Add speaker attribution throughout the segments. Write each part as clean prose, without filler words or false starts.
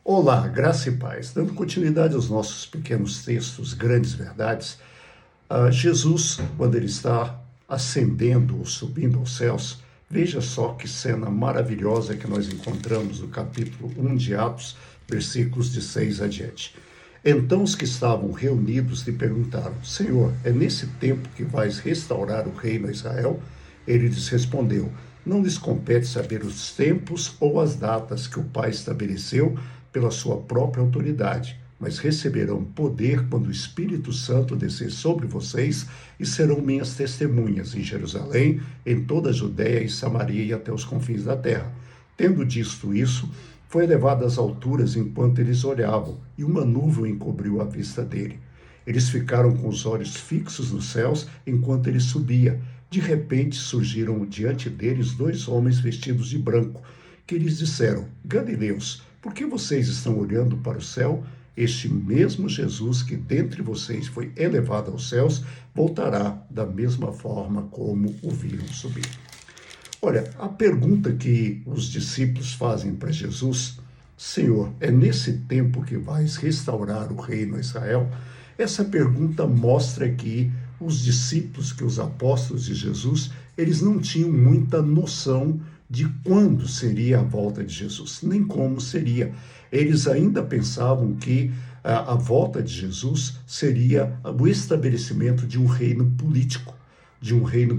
Speaker 1: Olá, graça e paz. Dando continuidade aos nossos pequenos textos, grandes verdades, Jesus, quando ele está ascendendo ou subindo aos céus, veja só que cena maravilhosa que nós encontramos no capítulo 1 de Atos, versículos de 6 adiante. Então os que estavam reunidos lhe perguntaram: Senhor, é nesse tempo que vais restaurar o reino a Israel? Ele lhes respondeu: Não lhes compete saber os tempos ou as datas que o Pai estabeleceu pela sua própria autoridade, mas receberão poder quando o Espírito Santo descer sobre vocês e serão minhas testemunhas em Jerusalém, em toda a Judéia e Samaria e até os confins da terra. Tendo dito isso, foi elevado às alturas enquanto eles olhavam, e uma nuvem encobriu a vista dele. Eles ficaram com os olhos fixos nos céus enquanto ele subia. De repente surgiram diante deles dois homens vestidos de branco, que lhes disseram: Galileus, por que vocês estão olhando para o céu? Este mesmo Jesus que dentre vocês foi elevado aos céus, voltará da mesma forma como o viram subir. Olha, a pergunta que os discípulos fazem para Jesus: Senhor, é nesse tempo que vais restaurar o reino a Israel? Essa pergunta mostra que os discípulos, que os apóstolos de Jesus, eles não tinham muita noção de quando seria a volta de Jesus, nem como seria. Eles ainda pensavam que a volta de Jesus seria o estabelecimento de um reino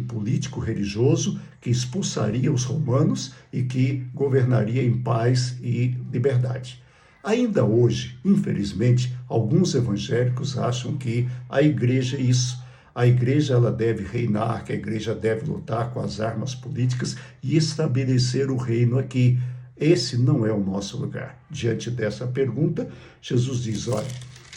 Speaker 1: político religioso que expulsaria os romanos e que governaria em paz e liberdade. Ainda hoje, infelizmente, alguns evangélicos acham que a igreja é isso. A igreja ela deve reinar, que a igreja deve lutar com as armas políticas e estabelecer o reino aqui. Esse não é o nosso lugar. Diante dessa pergunta, Jesus diz: olha,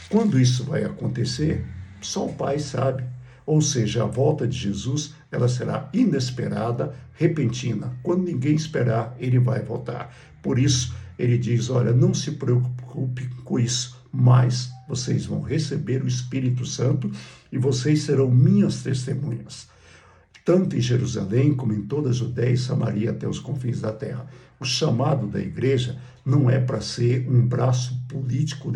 Speaker 1: quando isso vai acontecer, só o Pai sabe. Ou seja, a volta de Jesus ela será inesperada, repentina. Quando ninguém esperar, ele vai voltar. Por isso, ele diz: olha, não se preocupe com isso, mas vocês vão receber o Espírito Santo e vocês serão minhas testemunhas, tanto em Jerusalém como em toda a Judéia e Samaria até os confins da terra. O chamado da igreja não é para ser um braço político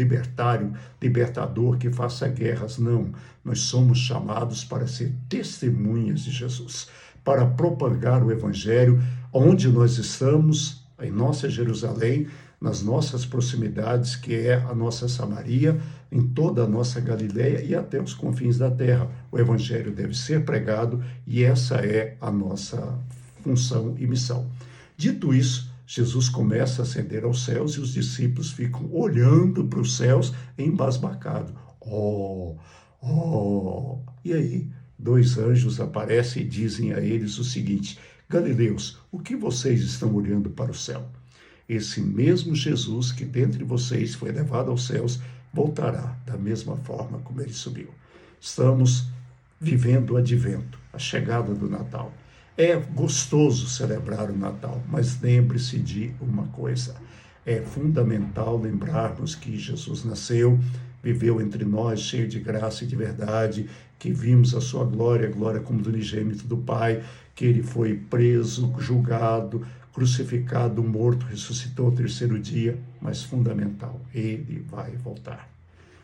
Speaker 1: libertador que faça guerras, não. Nós somos chamados para ser testemunhas de Jesus, para propagar o evangelho onde nós estamos, em nossa Jerusalém, nas nossas proximidades, que é a nossa Samaria, em toda a nossa Galileia e até os confins da terra. O evangelho deve ser pregado e essa é a nossa função e missão. Dito isso, Jesus começa a ascender aos céus e os discípulos ficam olhando para os céus embasbacados. E aí, dois anjos aparecem e dizem a eles o seguinte: Galileus, o que vocês estão olhando para o céu? Esse mesmo Jesus que dentre vocês foi levado aos céus, voltará da mesma forma como ele subiu. Estamos vivendo o advento, a chegada do Natal. É gostoso celebrar o Natal, mas lembre-se de uma coisa: é fundamental lembrarmos que Jesus nasceu, viveu entre nós, cheio de graça e de verdade, que vimos a sua glória, a glória como do unigênito do Pai, que ele foi preso, julgado, crucificado, morto, ressuscitou ao terceiro dia, mas fundamental, ele vai voltar.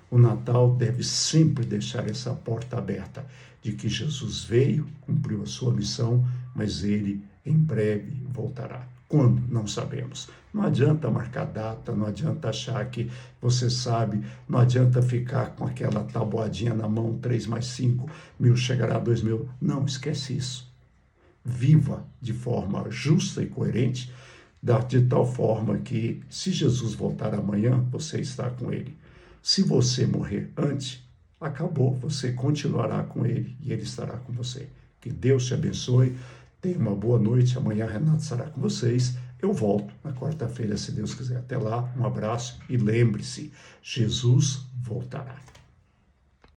Speaker 1: O Natal deve sempre deixar essa porta aberta de que Jesus veio, cumpriu a sua missão, mas ele em breve voltará. Quando? Não sabemos. Não adianta marcar data, não adianta achar que você sabe, não adianta ficar com aquela tabuadinha na mão, 3 mais 5, 1000 chegará a 2000. Não, esquece isso. Viva de forma justa e coerente, de tal forma que, se Jesus voltar amanhã, você está com ele. Se você morrer antes, acabou, você continuará com ele e ele estará com você. Que Deus te abençoe, tenha uma boa noite, amanhã Renato estará com vocês. Eu volto na quarta-feira, se Deus quiser. Até lá, um abraço e lembre-se, Jesus voltará.